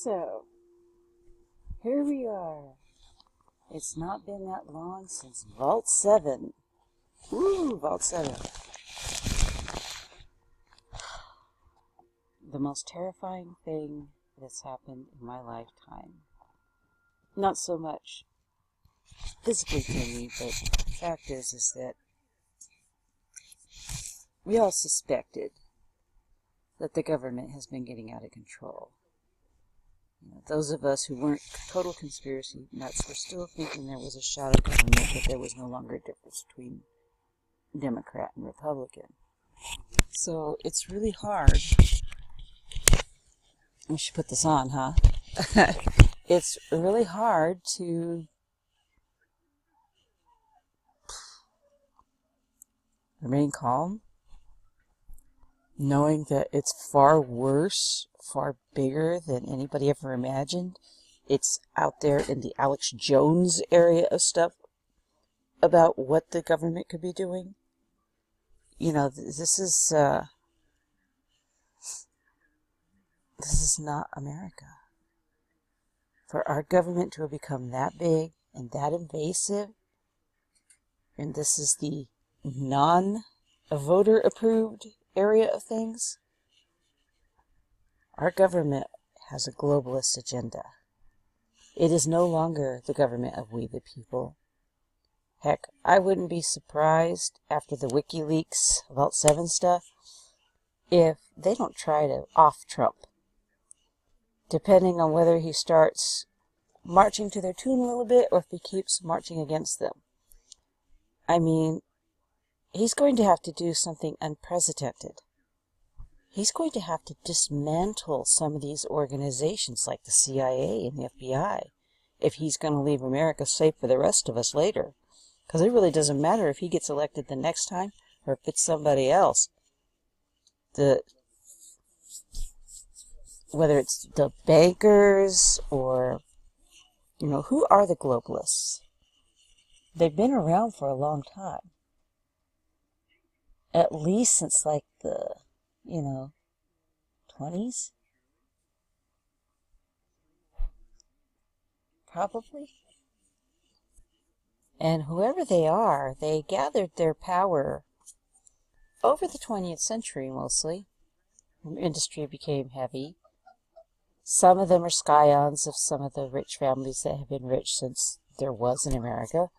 So, here we are. It's not been that long since Vault 7. Woo, Vault 7. The most terrifying thing that's happened in my lifetime. Not so much physically to me, but the fact is that we all suspected that the government has been getting out of control. Those of us who weren't total conspiracy nuts were still thinking there was a shadow government, but there was no longer a difference between Democrat and Republican. So it's really hard. I should put this on, huh? It's really hard to remain calm, knowing that it's far worse, far bigger than anybody ever imagined. It's out there in the Alex Jones area of stuff about what the government could be doing. This is not America. For our government to have become that big and that invasive, and this is the non-voter approved area of things, our government has a globalist agenda. It is no longer the government of we the people. Heck, I wouldn't be surprised after the WikiLeaks Vault 7 stuff if they don't try to off Trump, depending on whether he starts marching to their tune a little bit or if he keeps marching against them. I mean, he's going to have to do something unprecedented. He's going to have to dismantle some of these organizations like the CIA and the FBI if he's going to leave America safe for the rest of us later. Because it really doesn't matter if he gets elected the next time or if it's somebody else. Whether it's the bankers or, who are the globalists? They've been around for a long time. At least since like the 20s? Probably. And whoever they are, they gathered their power over the 20th century mostly. When industry became heavy. Some of them are scions of some of the rich families that have been rich since there was in America.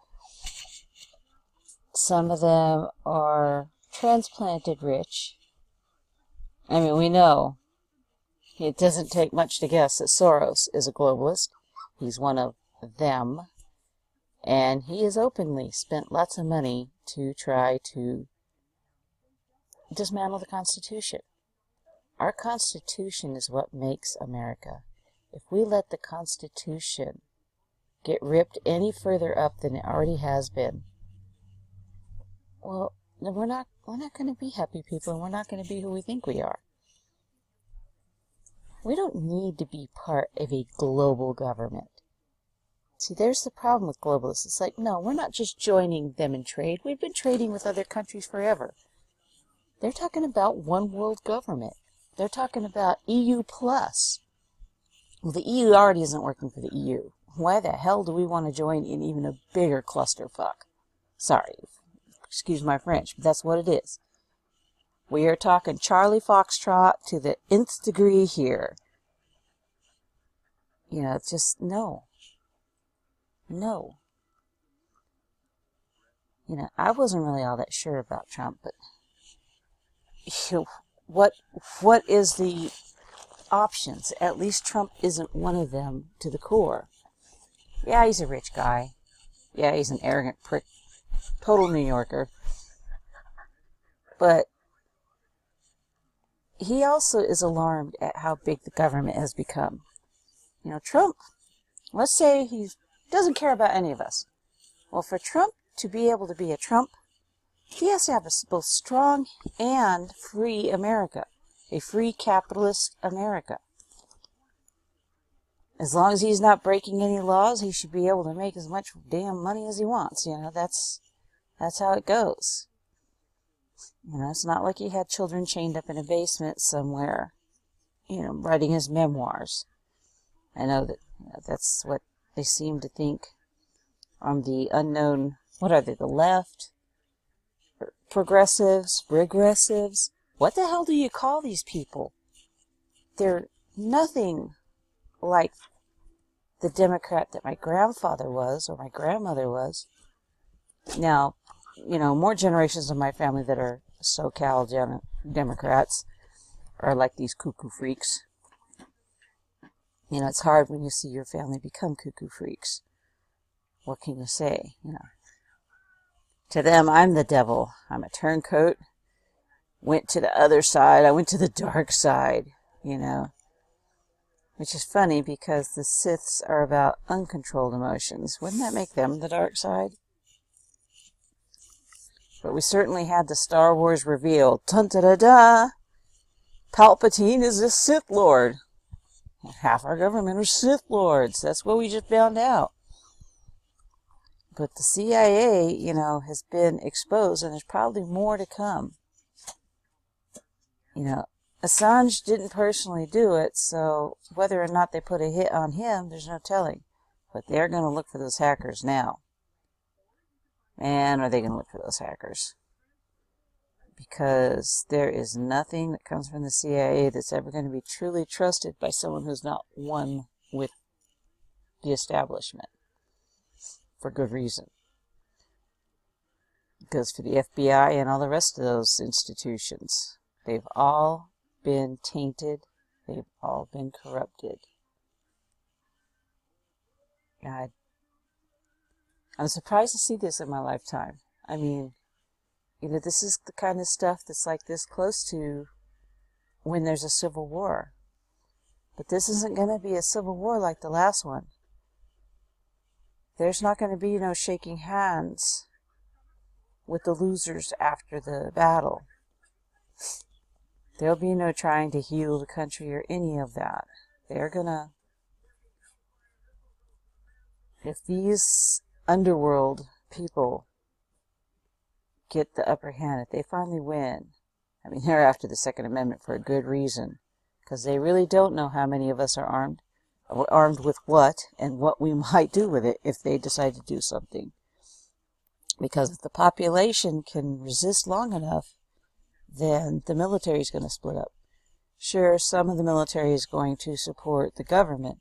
Some of them are transplanted rich. I mean, we know it doesn't take much to guess that Soros is a globalist. He's one of them. And he has openly spent lots of money to try to dismantle the Constitution. Our Constitution is what makes America. If we let the Constitution get ripped any further up than it already has been, well, then we're not going to be happy people, and we're not going to be who we think we are. We don't need to be part of a global government. See, there's the problem with globalists. It's like, no, we're not just joining them in trade. We've been trading with other countries forever. They're talking about one world government. They're talking about EU plus. Well, the EU already isn't working for the EU. Why the hell do we want to join in even a bigger clusterfuck? Sorry, excuse my French, but that's what it is. We are talking Charlie Foxtrot to the nth degree here. It's just, no. No. I wasn't really all that sure about Trump, but what is the options? At least Trump isn't one of them to the core. Yeah, he's a rich guy. Yeah, he's an arrogant prick. Total New Yorker. But he also is alarmed at how big the government has become. Trump, let's say he doesn't care about any of us. Well, for Trump to be able to be a Trump, he has to have a both strong and free America. A free capitalist America. As long as he's not breaking any laws, he should be able to make as much damn money as he wants. That's how it goes. It's not like he had children chained up in a basement somewhere, writing his memoirs. I know that that's what they seem to think on the unknown. What are they? The left? Progressives? Regressives? What the hell do you call these people? They're nothing like the Democrat that my grandfather was or my grandmother was. Now, more generations of my family that are SoCal Democrats are like these cuckoo freaks. It's hard when you see your family become cuckoo freaks. What can you say? To them, I'm the devil. I'm a turncoat. Went to the other side. I went to the dark side, Which is funny because the Siths are about uncontrolled emotions. Wouldn't that make them the dark side? But we certainly had the Star Wars reveal. Dun-da-da-da! Palpatine is a Sith Lord. Half our government are Sith Lords. That's what we just found out. But the CIA, has been exposed, and there's probably more to come. Assange didn't personally do it, so whether or not they put a hit on him, there's no telling. But they're going to look for those hackers now. Man, are they going to look for those hackers? Because there is nothing that comes from the CIA that's ever going to be truly trusted by someone who's not one with the establishment. For good reason. It goes for the FBI and all the rest of those institutions. They've all been tainted. They've all been corrupted. God, I'm surprised to see this in my lifetime. I mean, this is the kind of stuff that's like this close to when there's a civil war. But this isn't going to be a civil war like the last one. There's not going to be no shaking hands with the losers after the battle. There'll be no trying to heal the country or any of that. They're gonna... If these underworld people get the upper hand, if they finally win, they're after the Second Amendment for a good reason. Because they really don't know how many of us are armed. Armed with what, and what we might do with it if they decide to do something. Because if the population can resist long enough, then the military is going to split up. Sure, some of the military is going to support the government,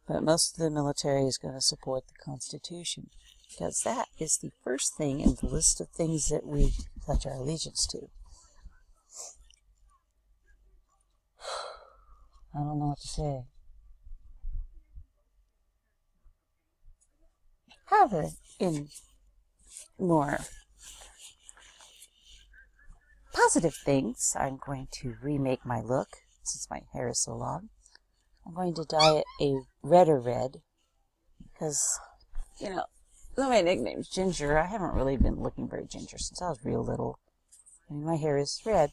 but most of the military is going to support the Constitution. Because that is the first thing in the list of things that we pledge our allegiance to. I don't know what to say. However, in more positive things, I'm going to remake my look, since my hair is so long. I'm going to dye it a redder red, because, though my nickname's Ginger, I haven't really been looking very ginger since I was real little. My hair is red,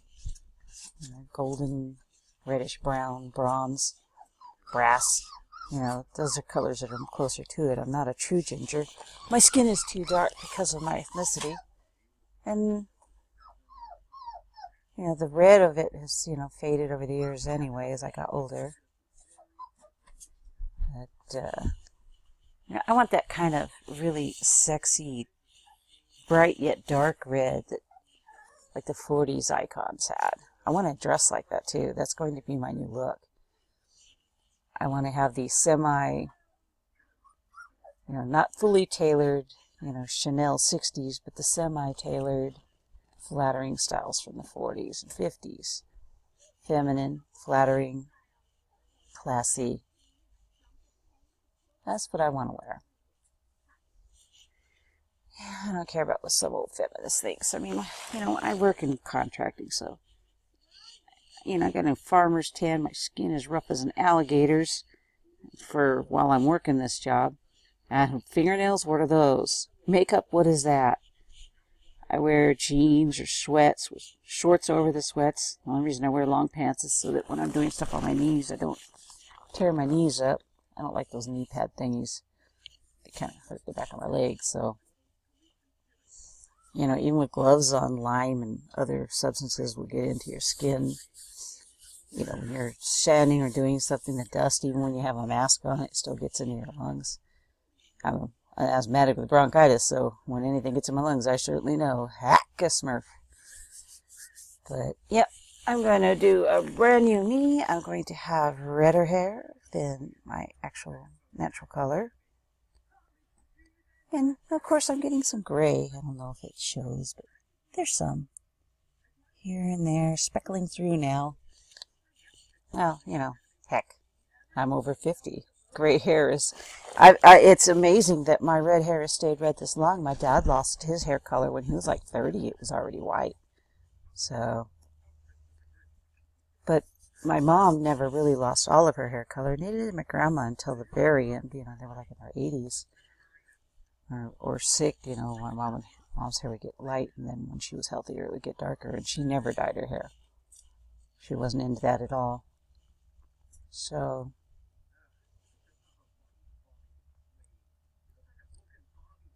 golden, reddish brown, bronze, brass. Those are colors that are closer to it. I'm not a true ginger. My skin is too dark because of my ethnicity. And, the red of it has, faded over the years anyway as I got older. But, I want that kind of really sexy, bright yet dark red that, like the 40s icons had. I want to dress like that too. That's going to be my new look. I want to have these semi, not fully tailored, Chanel 60s, but the semi-tailored, flattering styles from the 40s and 50s. Feminine, flattering, classy. That's what I want to wear. I don't care about what some old feminist thinks. I work in contracting, so... I got a farmer's tan. My skin is rough as an alligator's while I'm working this job. And fingernails, what are those? Makeup, what is that? I wear jeans or sweats with shorts over the sweats. The only reason I wear long pants is so that when I'm doing stuff on my knees, I don't tear my knees up. I don't like those knee pad thingies. They kind of hurt the back of my legs, so... even with gloves on, lime and other substances will get into your skin. you know, when you're standing or doing something, the dust, even when you have a mask on, it still gets into your lungs. I'm an asthmatic with bronchitis, so when anything gets in my lungs, I certainly know. Hack a smurf. But, yep, I'm going to do a brand new me. I'm going to have redder hair than my actual natural color. And, of course, I'm getting some gray. I don't know if it shows, but there's some here and there, speckling through now. Well, you know, heck, I'm over 50. Gray hair is... it's amazing that my red hair has stayed red this long. My dad lost his hair color when he was like 30. It was already white. So... But my mom never really lost all of her hair color. Neither did my grandma until the very end. You know, they were like in their 80s. Or sick, you know, my mom's hair would get light, and then when she was healthier, it would get darker, and she never dyed her hair. She wasn't into that at all. So,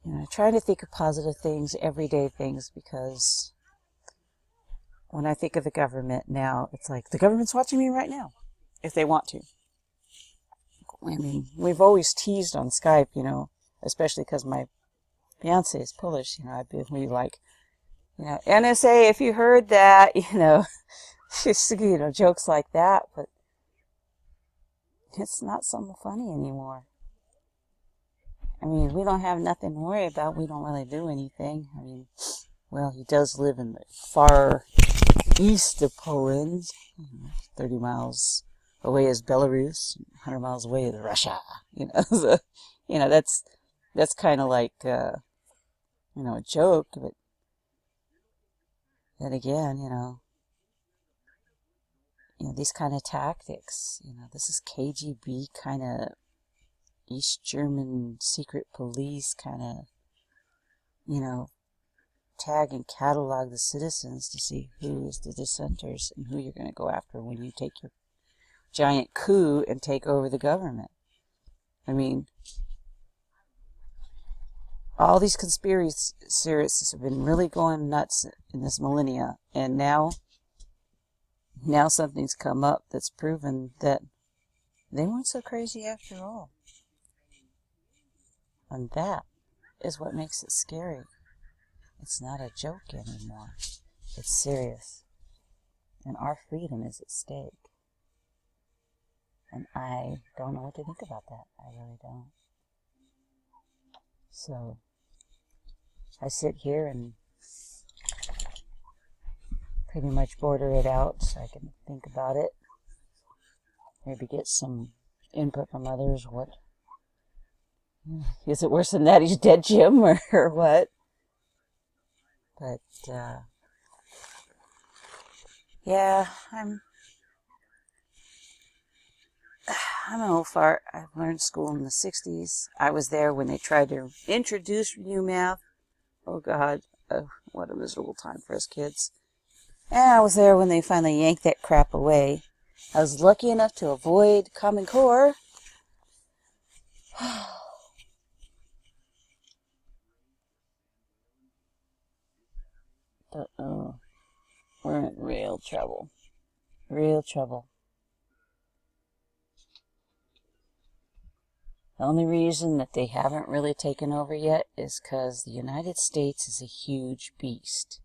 you know, trying to think of positive things, everyday things, because when I think of the government now, it's like, the government's watching me right now, if they want to. I mean, we've always teased on Skype, you know, especially because my fiance is Polish, you know, I'd be like, you know, NSA, if you heard that, you know, just, you know, jokes like that, but it's not something funny anymore. I mean, we don't have nothing to worry about. We don't really do anything. I mean, well, he does live in the far east of Poland, 30 miles away is Belarus, 100 miles away is Russia, you know, so, you know, that's kind of like, you know, a joke, but then again, you know, these kind of tactics, you know, this is KGB kind of East German secret police kind of, you know, tag and catalog the citizens to see who is the dissenters and who you're going to go after when you take your giant coup and take over the government. I mean, all these conspiracy theorists have been really going nuts in this millennia, and now something's come up that's proven that they weren't so crazy after all. And that is what makes it scary. It's not a joke anymore. It's serious. And our freedom is at stake. And I don't know what to think about that. I really don't. So, I sit here and pretty much border it out so I can think about it. Maybe get some input from others. What? Is it worse than that he's dead, Jim, or what? But, yeah, I'm an old fart. I learned school in the 60s. I was there when they tried to introduce new math. Oh, God. What a miserable time for us kids. And I was there when they finally yanked that crap away. I was lucky enough to avoid Common Core. But, we're in real trouble. Real trouble. The only reason that they haven't really taken over yet is because the United States is a huge beast.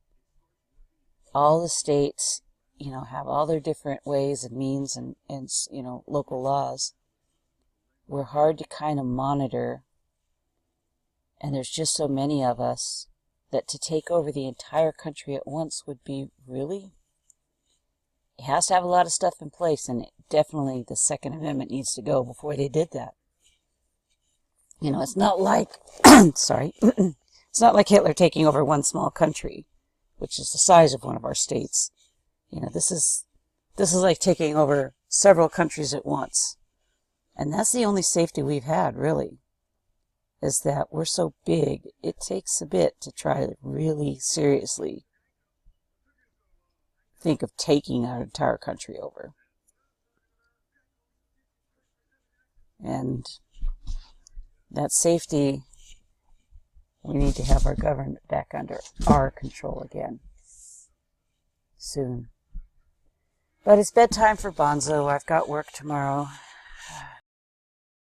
All the states, you know, have all their different ways and means and you know, local laws. We're hard to kind of monitor, and there's just so many of us that to take over the entire country at once would be really... It has to have a lot of stuff in place, and definitely the Second Amendment needs to go before they did that. You know, it's not like, sorry, it's not like Hitler taking over one small country, which is the size of one of our states. You know, this is like taking over several countries at once. And that's the only safety we've had, really, is that we're so big, it takes a bit to try to really seriously think of taking our entire country over. And that safety, we need to have our government back under our control again. Soon. But it's bedtime for Bonzo. I've got work tomorrow.